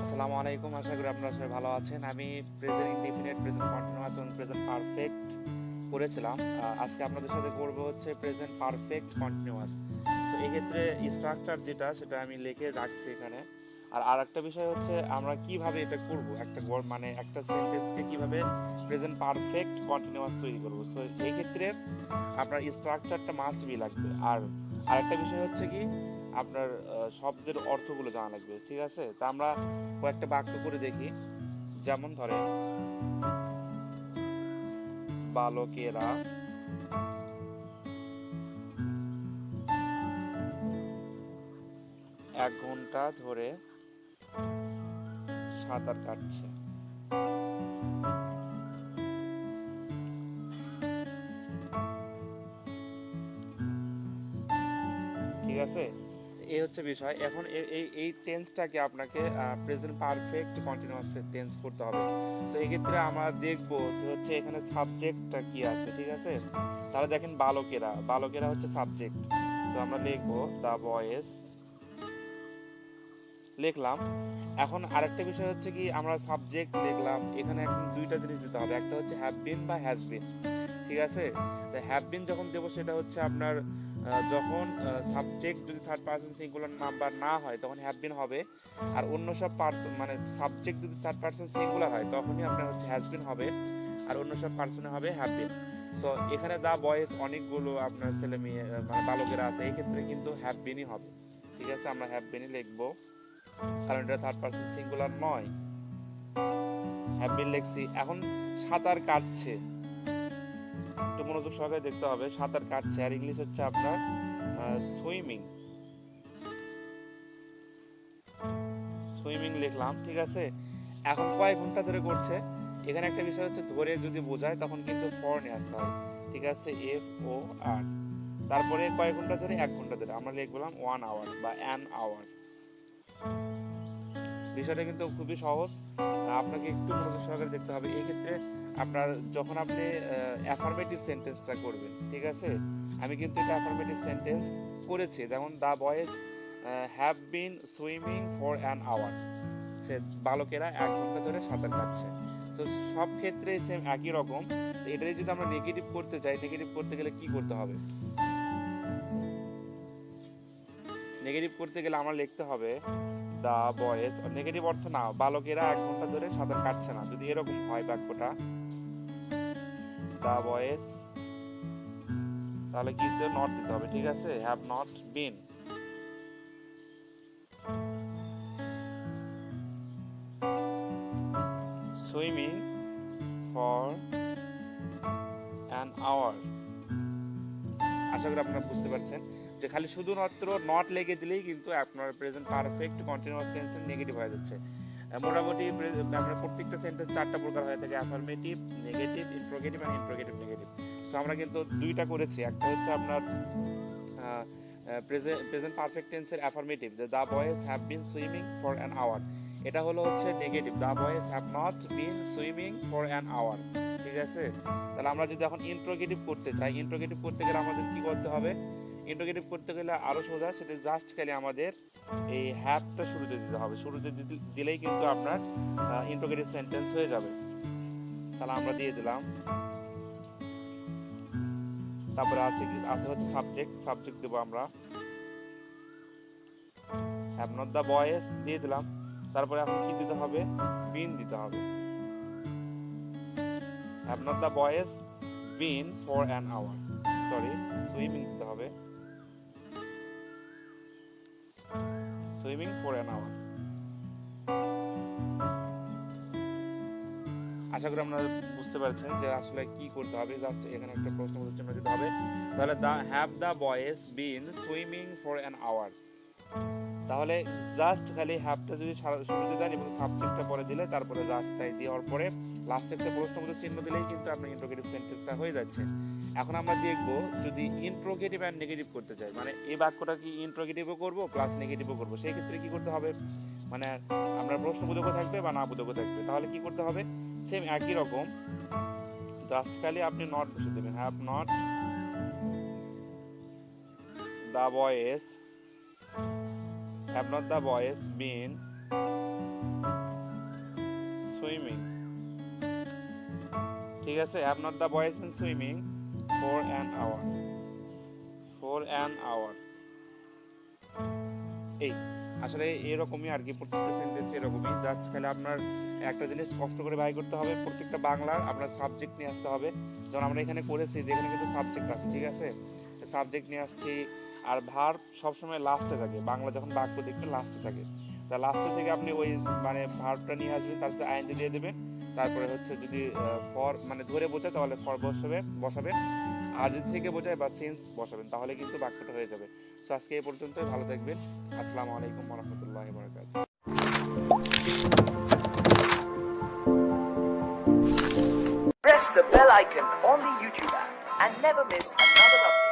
আসসালামু আলাইকুম, আশা করি আপনারা সবাই ভালো আছেন। আমি প্রেজেন্ট ইনডিফিনিট, প্রেজেন্ট কন্টিনিউয়াস এবং প্রেজেন্ট পারফেক্ট করেছিলাম। আজকে আপনাদের সাথে করব হচ্ছে প্রেজেন্ট পারফেক্ট কন্টিনিউয়াস। তো এক্ষেত্রে স্ট্রাকচার যেটা সেটা আমি লিখে রাখছি এখানে। আর একটা বিষয় হচ্ছে আমরা কিভাবে এটা করব, মানে একটা সেন্টেন্সকে কিভাবে প্রেজেন্ট পারফেক্ট কন্টিনিউয়াস তৈরি করব। সো এই ক্ষেত্রে আপনার স্ট্রাকচারটা মাস্ট বি লাগবে। আর আরেকটা বিষয় হচ্ছে কি, আপনার শব্দের অর্থগুলো জানা লাগবে। ঠিক আছে, তা আমরা কয়েকটা বাক্য করে দেখি। যেমন ধরেন, বালকেরা 1 ঘন্টা ধরে সাঁতার কাটছে। ঠিক আছে, এই হচ্ছে বিষয়। এখন এই টেন্সটাকে আপনাকে প্রেজেন্ট পারফেক্ট কন্টিনিউয়াস টেন্স করতে হবে। তো এই ক্ষেত্রে আমরা দেখব যে হচ্ছে এখানে সাবজেক্টটা কি আছে। ঠিক আছে, তাহলে দেখেন বালকেরা, বালকেরা হচ্ছে সাবজেক্ট। তো আমরা লিখবো দ্য বয়েজ, লিখলাম। এখন আরেকটা বিষয় হচ্ছে কি, আমরা সাবজেক্ট লিখলাম, এখানে এখন দুইটা জিনিস দিতে হবে। একটা হচ্ছে হ্যাভ বিন বা হ্যাজ বিন। ঠিক আছে, হ্যাভ বিন যখন দেবো সেটা হচ্ছে আপনার যখন সাবজেক্ট যদি থার্ড পার্সন সিঙ্গুলার নাম্বার না হয় তখন হ্যাভ বিন হবে। আর অন্য সব পার্সন মানে সাবজেক্ট যদি থার্ড পার্সন সিঙ্গুলার হয় তখনই আপনার হচ্ছে হ্যাজ বিন হবে, আর অন্য সব পার্সনে হবে হ্যাভ বিন। সো এখানে দা বয়েজ অনেকগুলো আপনার ছেলে মেয়ে মানে বালকেরা আছে, এই ক্ষেত্রে কিন্তু হ্যাভ বিনই হবে। ঠিক আছে, আমরা হ্যাভ বিনই লিখবো, কারণ এটা থার্ড পার্সন সিঙ্গুলার নয়। হ্যাভ বিন লিখছি। এখন সাঁতার কাটছে, একটু মনোযোগ সহকারে দেখতে হবে। সাঁতার কাটছে, আর ইংলিশ হচ্ছে আপনার সুইমিং। সুইমিং লিখলাম। ঠিক আছে, এখন কয় ঘন্টা ধরে করছে, এখানে একটা বিষয় হচ্ছে ধরে যদি বোঝায় তখন কিন্তু ফর নিয়ে আসতে হয়। ঠিক আছে, এফ ও আর, তারপরে কয় ঘন্টা ধরে, 1 ঘন্টা ধরে আমরা লিখলাম 1 আওয়ার বা অ্যান আওয়ার। বিষয়টা কিন্তু খুবই সহজ, আপনাকে একটু মনোযোগ সহকারে দেখতে হবে। এই ক্ষেত্রে আপনার যখন আপনি অ্যাফার্মেটিভ সেন্টেন্সটা করবেন, ঠিক আছে, আমি কিন্তু এটা অ্যাফার্মেটিভ সেন্টেন্স করেছি। যেমন the boys have been swimming for an hour, সে বালকেরা 1 ঘন্টা ধরে সাঁতার কাটছে। তো সব ক্ষেত্রে সেম একই রকম। এটাই যদি আমরা নেগেটিভ করতে চাই, নেগেটিভ করতে গেলে কি করতে হবে? নেগেটিভ করতে গেলে আমরা লিখতে হবে দা বয়েজ, নেগেটিভ অর্থ না, বালকেরা 1 ঘন্টা ধরে সাঁতার কাটছে না। যদি এরকম হয় বাক্যটা, দা বয়েজ, তাহলে কি নট দিতে হবে। ঠিক আছে, have not been swimming for an hour. আশা করি আপনারা বুঝতে পারছেন যে খালি শুধুমাত্র নট লেগে দিলেই কিন্তু আপনার প্রেজেন্ট পারফেক্ট কন্টিনিউয়াস টেন্সের নেগেটিভ হয়ে যাচ্ছে। মোটামুটি আপনার প্রত্যেকটা সেন্টেন্স 4টা প্রকার হয়ে থাকে: affirmative, negative, interrogative and interrogative negative. So আমরা কিন্তু 2টা করেছি। একটা হচ্ছে আপনার প্রেজেন্ট পারফেক্ট টেন্সের অ্যাফার্মেটিভ, যে the boys have been swimming for an hour. এটা হলো হচ্ছে negative, the boys have not been swimming for an hour. ঠিক আছে, তাহলে আমরা যদি এখন ইন্ট্রোগেটিভ করতে চাই, ইন্ট্রোগেটিভ করতে গেলে আমাদের কি করতে হবে? ইন্ট্রোগেটিভ করতে গেলে আরও সোজা, সেটা জাস্ট খালি আমাদের এই হ্যাভটা শুরুতে দিতে হবে। শুরুতে দিলেই কিন্তু আপনার ইন্ট্রোগেটিভ সেন্টেন্স হয়ে যাবে। তাহলে আমরা দিয়ে দিলাম। তারপরে আছে হচ্ছে সাবজেক্ট, সাবজেক্ট দেবো আমরা হ্যাভ নট দ্য বয়েজ দিয়ে দিলাম। তারপরে এখন কি দিতে হবে? বিন দিতে হবে। Have not the boys been for an hour, sorry, swimming দিতে হবে, সুইমিং ফর অ্যান আওয়ার। আশা করি আপনারা বুঝতে পারছেন যে আসলে কি করতে হবে। জাস্ট এখানে একটা প্রশ্নবোধক চিহ্ন দিতে হবে। তাহলে have the boys been swimming for an hour, তাহলে জাস্ট খালি হ্যাভটা যদি শুরুতে দেন এবং সাবজেক্টটা পরে দিলে, তারপরে জাস্ট তাই দেওয়ার পরে লাস্টে একটা প্রশ্নবোধক চিহ্ন দিলেই কিন্তু আপনার ইন্ট্রোগেটিভ সেন্টেন্সটা হয়ে যাচ্ছে। এখন আমরা দেখব যদি ইন্ট্রোগেটিভ অ্যান্ড নেগেটিভ করতে চাই, মানে এই বাক্যটা কি ইন্ট্রোগেটিভও করবো প্লাস নেগেটিভও করবো, সেই ক্ষেত্রে কি করতে হবে? মানে আমরা প্রশ্নবোধকও থাকবে বা না বোধকও থাকবে, তাহলে কি করতে হবে? সেম একই রকম, জাস্ট খালি আপনি নট বসে দেবেন। Have not the boys, have not the boys been ঠিক আছে, have not the boys been swimming for an hour, for an hour. এই আসলে এরকমই আর কি, প্রত্যেকটা সেন্টেন্স এরকমই, জাস্ট খালি আপনার একটা জিনিস কষ্ট করে বাই করতে হবে, প্রত্যেকটা বাংলার আপনার সাবজেক্ট নিয়ে আসতে হবে। যেমন আমরা এখানে করেছি যে এখানে কিন্তু সাবজেক্ট আছে, ঠিক আছে, সাবজেক্ট নিয়ে আসছি। আর ভার্ব সবসময় লাস্টে থাকে, বাংলা যখন বাক্য দেখবেন লাস্টে থাকে, তা লাস্টে থেকে আপনি ওই মানে ভার্বটা নিয়ে আসবেন, তার সাথে আইএনজি দিয়ে দেবেন, তারপরে হচ্ছে যদি ফর মানে ধরে বোঝায় তাহলে ফর বসাবেন, আর যদি থেকে বোঝায় বা সিন্স বসাবেন, তাহলে কিন্তু বাক্যটা হয়ে যাবে। সো আজকে এই পর্যন্তই, ভালো থাকবেন। আসসালামু আলাইকুম ওয়া রাহমাতুল্লাহি ওয়া বারাকাতুহু। Press the bell icon on the YouTube app and never miss another update.